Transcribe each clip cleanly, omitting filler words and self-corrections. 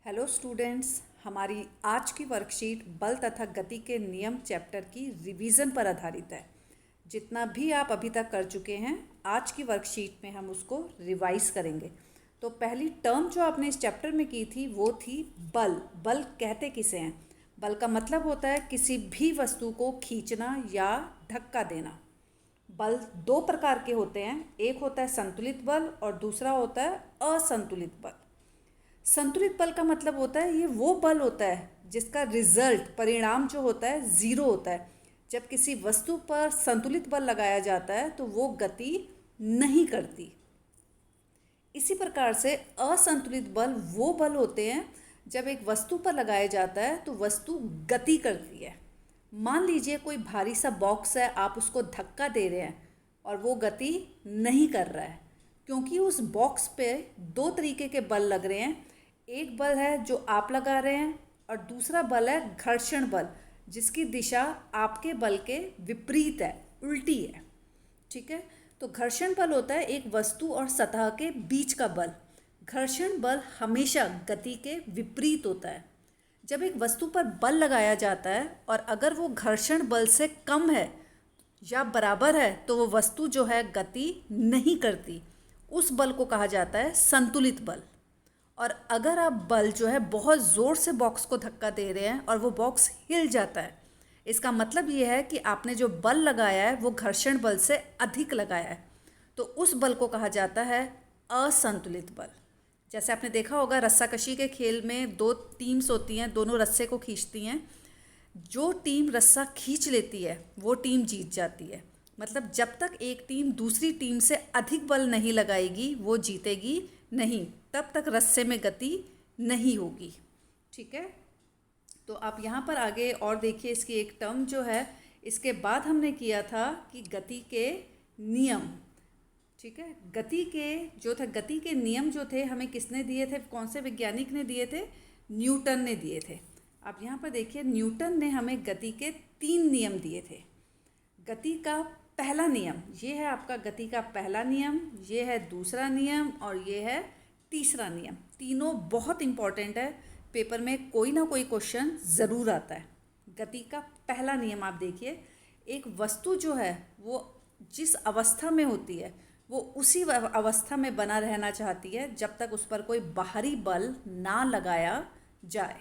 Hello students, हमारी आज की वर्कशीट बल तथा गति के नियम चैप्टर की रिवीजन पर आधारित है। जितना भी आप अभी तक कर चुके हैं, आज की वर्कशीट में हम उसको रिवाइज करेंगे। तो पहली टर्म जो आपने इस चैप्टर में की थी वो थी बल। बल कहते किसे हैं? बल का मतलब होता है किसी भी वस्तु को खींचना या धक्का देना। बल दो प्रकार के होते हैं, एक होता है संतुलित बल और दूसरा होता है असंतुलित बल। संतुलित बल का मतलब होता है ये वो बल होता है जिसका रिजल्ट परिणाम जो होता है ज़ीरो होता है। जब किसी वस्तु पर संतुलित बल लगाया जाता है तो वो गति नहीं करती। इसी प्रकार से असंतुलित बल वो बल होते हैं जब एक वस्तु पर लगाया जाता है तो वस्तु गति करती है। मान लीजिए कोई भारी सा बॉक्स है, आप उसको धक्का दे रहे हैं और वो गति नहीं कर रहा है, क्योंकि उस बॉक्स पे दो तरीके के बल लग रहे हैं। एक बल है जो आप लगा रहे हैं और दूसरा बल है घर्षण बल, जिसकी दिशा आपके बल के विपरीत है, उल्टी है। ठीक है, तो घर्षण बल होता है एक वस्तु और सतह के बीच का बल। घर्षण बल हमेशा गति के विपरीत होता है। जब एक वस्तु पर बल लगाया जाता है और अगर वो घर्षण बल से कम है या बराबर है तो वो वस्तु जो है गति नहीं करती। उस बल को कहा जाता है संतुलित बल। और अगर आप बल जो है बहुत ज़ोर से बॉक्स को धक्का दे रहे हैं और वो बॉक्स हिल जाता है, इसका मतलब ये है कि आपने जो बल लगाया है वो घर्षण बल से अधिक लगाया है, तो उस बल को कहा जाता है असंतुलित बल। जैसे आपने देखा होगा रस्साकशी के खेल में दो टीम्स होती हैं, दोनों रस्से को खींचती हैं। जो टीम रस्सा खींच लेती है वो टीम जीत जाती है। मतलब जब तक एक टीम दूसरी टीम से अधिक बल नहीं लगाएगी वो जीतेगी नहीं, तब तक रस्से में गति नहीं होगी। ठीक है, तो आप यहाँ पर आगे और देखिए, इसकी एक टर्म जो है, इसके बाद हमने किया था कि गति के नियम। ठीक है, गति के नियम जो थे हमें किसने दिए थे, कौन से वैज्ञानिक ने दिए थे? न्यूटन ने दिए थे। आप यहाँ पर देखिए, न्यूटन ने हमें गति के 3 नियम दिए थे। गति का पहला नियम ये है आपका, गति का पहला नियम, ये है दूसरा नियम और ये है तीसरा नियम। तीनों बहुत इम्पॉर्टेंट है, पेपर में कोई ना कोई क्वेश्चन ज़रूर आता है। गति का पहला नियम आप देखिए, एक वस्तु जो है वो जिस अवस्था में होती है वो उसी अवस्था में बना रहना चाहती है जब तक उस पर कोई बाहरी बल ना लगाया जाए।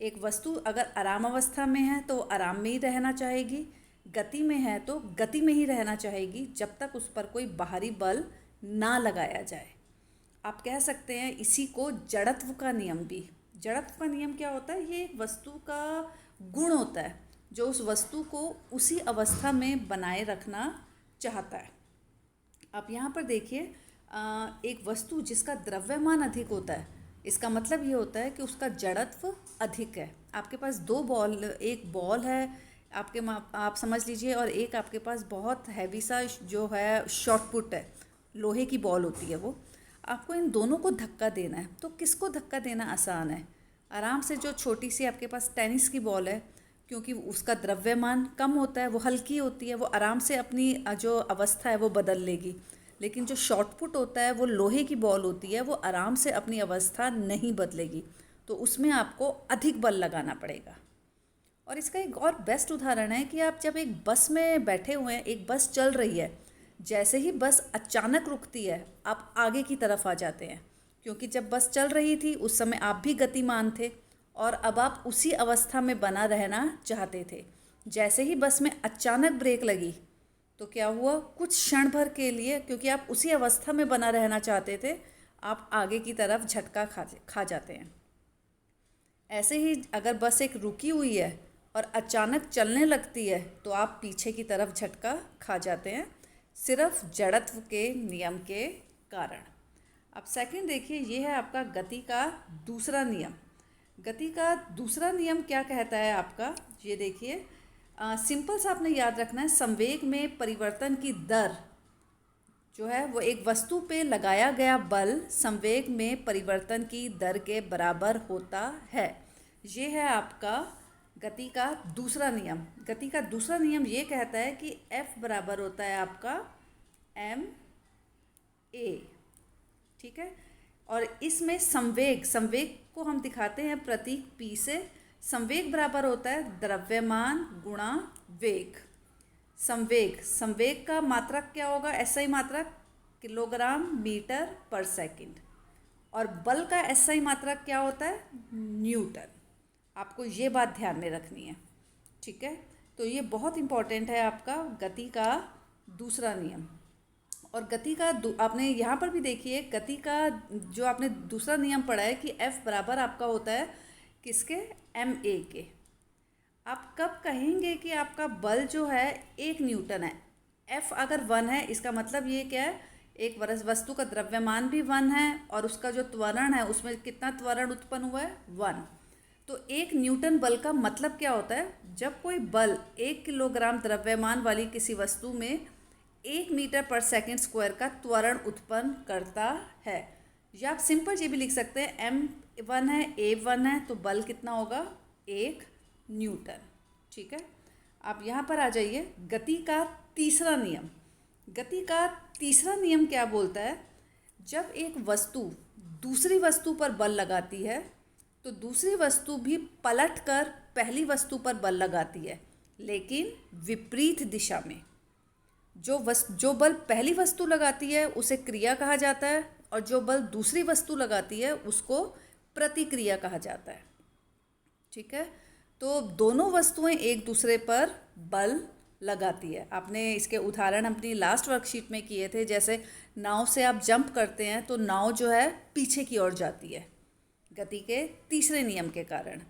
एक वस्तु अगर आराम अवस्था में है तो आराम में ही रहना चाहेगी, गति में है तो गति में ही रहना चाहेगी जब तक उस पर कोई बाहरी बल ना लगाया जाए। आप कह सकते हैं इसी को जड़त्व का नियम भी। जड़त्व का नियम क्या होता है? ये एक वस्तु का गुण होता है जो उस वस्तु को उसी अवस्था में बनाए रखना चाहता है। आप यहाँ पर देखिए, एक वस्तु जिसका द्रव्यमान अधिक होता है, इसका मतलब ये होता है कि उसका जड़त्व अधिक है। आपके पास एक बॉल है आप समझ लीजिए, और एक आपके पास बहुत हैवी सा जो है शॉर्ट पुट है, लोहे की बॉल होती है वो। आपको इन दोनों को धक्का देना है, तो किसको धक्का देना आसान है? आराम से जो छोटी सी आपके पास टेनिस की बॉल है, क्योंकि उसका द्रव्यमान कम होता है, वो हल्की होती है, वो आराम से अपनी जो अवस्था है वो बदल लेगी। लेकिन जो शॉर्ट पुट होता है, वो लोहे की बॉल होती है, वो आराम से अपनी अवस्था नहीं बदलेगी, तो उसमें आपको अधिक बल लगाना पड़ेगा। और इसका एक और बेस्ट उदाहरण है कि आप जब एक बस में बैठे हुए हैं, एक बस चल रही है, जैसे ही बस अचानक रुकती है आप आगे की तरफ आ जाते हैं, क्योंकि जब बस चल रही थी उस समय आप भी गतिमान थे और अब आप उसी अवस्था में बना रहना चाहते थे। जैसे ही बस में अचानक ब्रेक लगी तो क्या हुआ? कुछ क्षण भर के लिए, क्योंकि आप उसी अवस्था में बना रहना चाहते थे, आप आगे की तरफ झटका खा जाते हैं। ऐसे ही अगर बस एक रुकी हुई है और अचानक चलने लगती है तो आप पीछे की तरफ झटका खा जाते हैं, सिर्फ जड़त्व के नियम के कारण। अब सेकंड देखिए, ये है आपका गति का दूसरा नियम। गति का दूसरा नियम क्या कहता है आपका? ये देखिए, सिंपल सा आपने याद रखना है, संवेग में परिवर्तन की दर जो है वो एक वस्तु पे लगाया गया बल संवेग में परिवर्तन की दर के बराबर होता है। ये है आपका गति का दूसरा नियम। गति का दूसरा नियम ये कहता है कि F बराबर होता है आपका ma। ठीक है, और इसमें संवेग को हम दिखाते हैं प्रतीक P से। संवेग बराबर होता है द्रव्यमान गुणा वेग। संवेग का मात्रक क्या होगा? एसआई मात्रक किलोग्राम मीटर पर सेकंड। और बल का एसआई मात्रक क्या होता है? न्यूटन। आपको ये बात ध्यान में रखनी है, ठीक है। तो ये बहुत इम्पॉर्टेंट है आपका गति का दूसरा नियम। और गति का आपने यहाँ पर भी देखिए, गति का जो आपने दूसरा नियम पढ़ा है कि F बराबर आपका होता है किसके? ma के। आप कब कहेंगे कि आपका बल जो है 1 न्यूटन है? F अगर 1 है, इसका मतलब ये क्या है? एक वस्तु का द्रव्यमान भी 1 है और उसका जो त्वरण है उसमें कितना त्वरण उत्पन्न हुआ है? 1। तो 1 न्यूटन बल का मतलब क्या होता है? जब कोई बल 1 किलोग्राम द्रव्यमान वाली किसी वस्तु में 1 मीटर पर सेकंड स्क्वायर का त्वरण उत्पन्न करता है। या आप सिंपल ये भी लिख सकते हैं, m1 है, a1 है, तो बल कितना होगा? 1 न्यूटन, ठीक है। आप यहाँ पर आ जाइए, गति का तीसरा नियम। गति का तीसरा नियम क्या बोलता है? जब एक वस्तु दूसरी वस्तु पर बल लगाती है तो दूसरी वस्तु भी पलटकर पहली वस्तु पर बल लगाती है, लेकिन विपरीत दिशा में। जो बल पहली वस्तु लगाती है उसे क्रिया कहा जाता है, और जो बल दूसरी वस्तु लगाती है उसको प्रतिक्रिया कहा जाता है, ठीक है। तो दोनों वस्तुएं एक दूसरे पर बल लगाती है। आपने इसके उदाहरण अपनी लास्ट वर्कशीट में किए थे। जैसे नाव से आप जंप करते हैं तो नाव जो है पीछे की ओर जाती है गति के तीसरे नियम के कारण।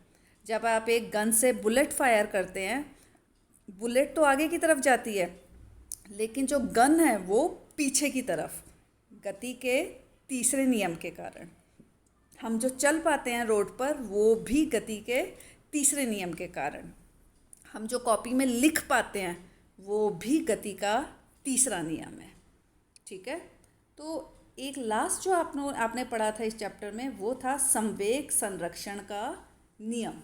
जब आप एक गन से बुलेट फायर करते हैं, बुलेट तो आगे की तरफ जाती है लेकिन जो गन है वो पीछे की तरफ, गति के तीसरे नियम के कारण। हम जो चल पाते हैं रोड पर वो भी गति के तीसरे नियम के कारण। हम जो कॉपी में लिख पाते हैं वो भी गति का तीसरा नियम है, ठीक है। तो एक लास्ट जो आपने पढ़ा था इस चैप्टर में वो था संवेग संरक्षण का नियम।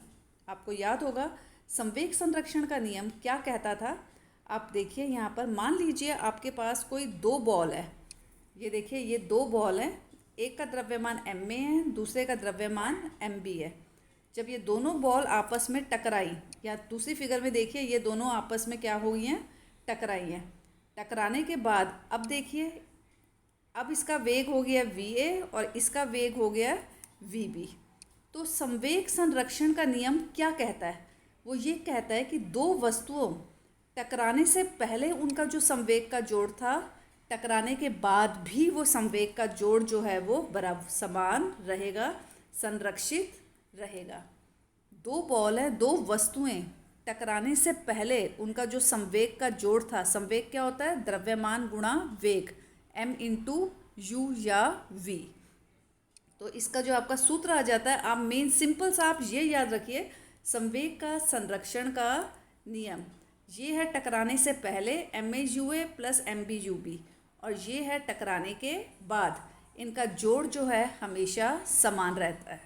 आपको याद होगा संवेग संरक्षण का नियम क्या कहता था? आप देखिए यहाँ पर, मान लीजिए आपके पास कोई 2 बॉल है। ये देखिए, ये 2 बॉल हैं, एक का द्रव्यमान ma है, दूसरे का द्रव्यमान mb है। जब ये दोनों बॉल आपस में टकराई, या दूसरी फिगर में देखिए ये दोनों आपस में क्या हो गई हैं? टकराई हैं। टकराने के बाद अब देखिए, अब इसका वेग हो गया va और इसका वेग हो गया vb। तो संवेग संरक्षण का नियम क्या कहता है? वो ये कहता है कि 2 वस्तुओं टकराने से पहले उनका जो संवेग का जोड़ था, टकराने के बाद भी वो संवेग का जोड़ जो है वो बराबर समान रहेगा, संरक्षित रहेगा। 2 बॉल है, 2 वस्तुएं टकराने से पहले उनका जो संवेग का जोड़ था, संवेग क्या होता है? द्रव्यमान गुणा वेग, m इंटू यू या v। तो इसका जो आपका सूत्र आ जाता है, आप मेन सिंपल सा आप ये याद रखिए, संवेग का संरक्षण का नियम ये है टकराने से पहले ma प्लस mb और ये है टकराने के बाद। इनका जोड़ जो है हमेशा समान रहता है,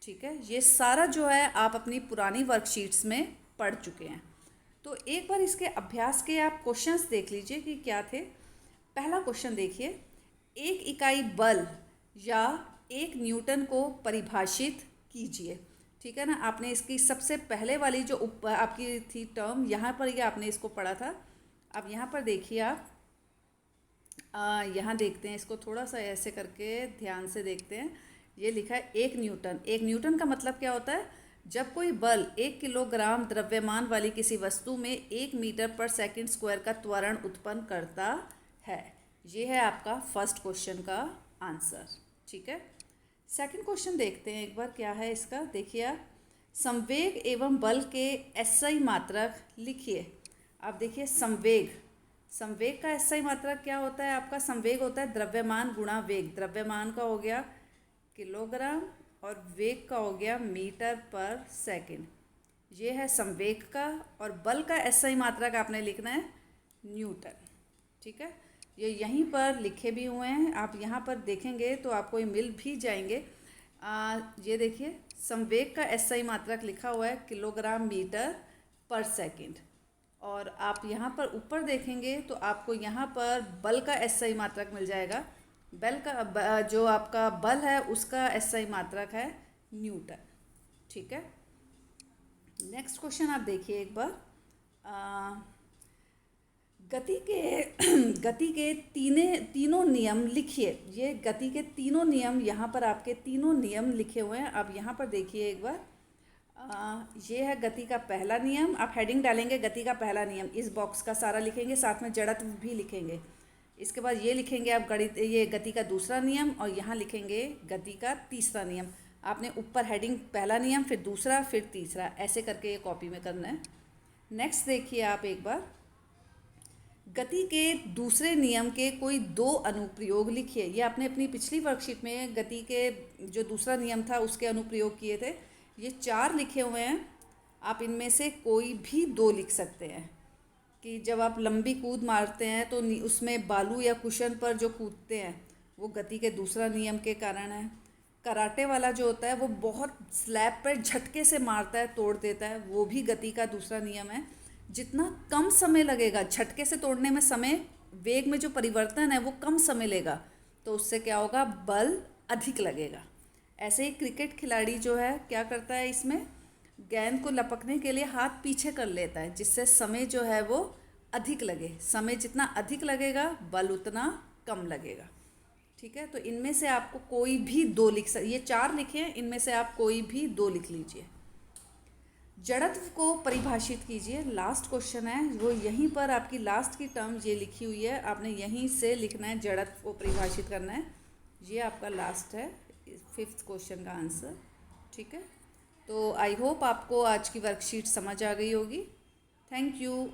ठीक है। ये सारा जो है आप अपनी पुरानी वर्कशीट्स में पढ़ चुके हैं। तो एक बार इसके अभ्यास के आप क्वेश्चंस देख लीजिए कि क्या थे। पहला क्वेश्चन देखिए, 1 इकाई बल या 1 न्यूटन को परिभाषित कीजिए, ठीक है ना। आपने इसकी सबसे पहले वाली जो आपकी थी टर्म, यहाँ पर ही आपने इसको पढ़ा था। अब यहाँ पर देखिए आप, यहाँ देखते हैं इसको, थोड़ा सा ऐसे करके ध्यान से देखते हैं। ये लिखा है 1 न्यूटन। 1 न्यूटन का मतलब क्या होता है? जब कोई बल 1 किलोग्राम द्रव्यमान वाली किसी वस्तु में 1 मीटर पर सेकंड स्क्वायर का त्वरण उत्पन्न करता है। ये है आपका फर्स्ट क्वेश्चन का आंसर, ठीक है। सेकंड क्वेश्चन देखते हैं एक बार, क्या है इसका। देखिए आप, संवेग एवं बल के एसआई मात्रक लिखिए। आप देखिए संवेग का एसआई मात्रक क्या होता है? आपका संवेग होता है द्रव्यमान गुणा वेग। द्रव्यमान का हो गया किलोग्राम और वेग का हो गया मीटर पर सेकंड। ये है संवेग का। और बल का एसआई मात्रक आपने लिखना है न्यूटन, ठीक है। ये यहीं पर लिखे भी हुए हैं, आप यहाँ पर देखेंगे तो आपको ये मिल भी जाएंगे। ये देखिए, संवेग का एसआई मात्रक लिखा हुआ है किलोग्राम मीटर पर सेकंड। और आप यहाँ पर ऊपर देखेंगे तो आपको यहाँ पर बल का एसआई मात्रक मिल जाएगा। बल का जो आपका बल है उसका एसआई मात्रक है न्यूटन। ठीक है, नेक्स्ट क्वेश्चन आप देखिए एक बार। गति के गति के तीनों नियम लिखिए। ये गति के तीनों नियम, यहाँ पर आपके तीनों नियम लिखे हुए हैं। आप यहाँ पर देखिए एक बार। ये है गति का पहला नियम। आप हेडिंग डालेंगे गति का पहला नियम, इस बॉक्स का सारा लिखेंगे, साथ में जड़त्व भी लिखेंगे। इसके बाद ये लिखेंगे आप ये गति का दूसरा नियम, और यहाँ लिखेंगे गति का तीसरा नियम। आपने ऊपर हेडिंग पहला नियम, फिर दूसरा, फिर तीसरा, ऐसे करके ये कॉपी में करना है। नेक्स्ट देखिए आप एक बार, गति के दूसरे नियम के कोई 2 अनुप्रयोग लिखिए। ये आपने अपनी पिछली वर्कशीट में गति के जो दूसरा नियम था उसके अनुप्रयोग किए थे। ये 4 लिखे हुए हैं, आप इनमें से कोई भी 2 लिख सकते हैं। कि जब आप लंबी कूद मारते हैं तो उसमें बालू या कुशन पर जो कूदते हैं वो गति के दूसरा नियम के कारण है। कराटे वाला जो होता है वो बहुत स्लैब पर झटके से मारता है, तोड़ देता है, वो भी गति का दूसरा नियम है। जितना कम समय लगेगा झटके से तोड़ने में, समय वेग में जो परिवर्तन है वो कम समय लेगा, तो उससे क्या होगा, बल अधिक लगेगा। ऐसे ही क्रिकेट खिलाड़ी जो है क्या करता है, इसमें गेंद को लपकने के लिए हाथ पीछे कर लेता है, जिससे समय जो है वो अधिक लगे। समय जितना अधिक लगेगा बल उतना कम लगेगा। ठीक है, तो इनमें से आपको कोई भी 2 ये 4 लिखे हैं, इनमें से आप कोई भी 2 लिख लीजिए। जड़त्व को परिभाषित कीजिए। लास्ट क्वेश्चन है वो, यहीं पर आपकी लास्ट की टर्म ये लिखी हुई है, आपने यहीं से लिखना है, जड़त्व को परिभाषित करना है। ये आपका लास्ट है 5th क्वेश्चन का आंसर। ठीक है, तो आई होप आपको आज की वर्कशीट समझ आ गई होगी। Thank you.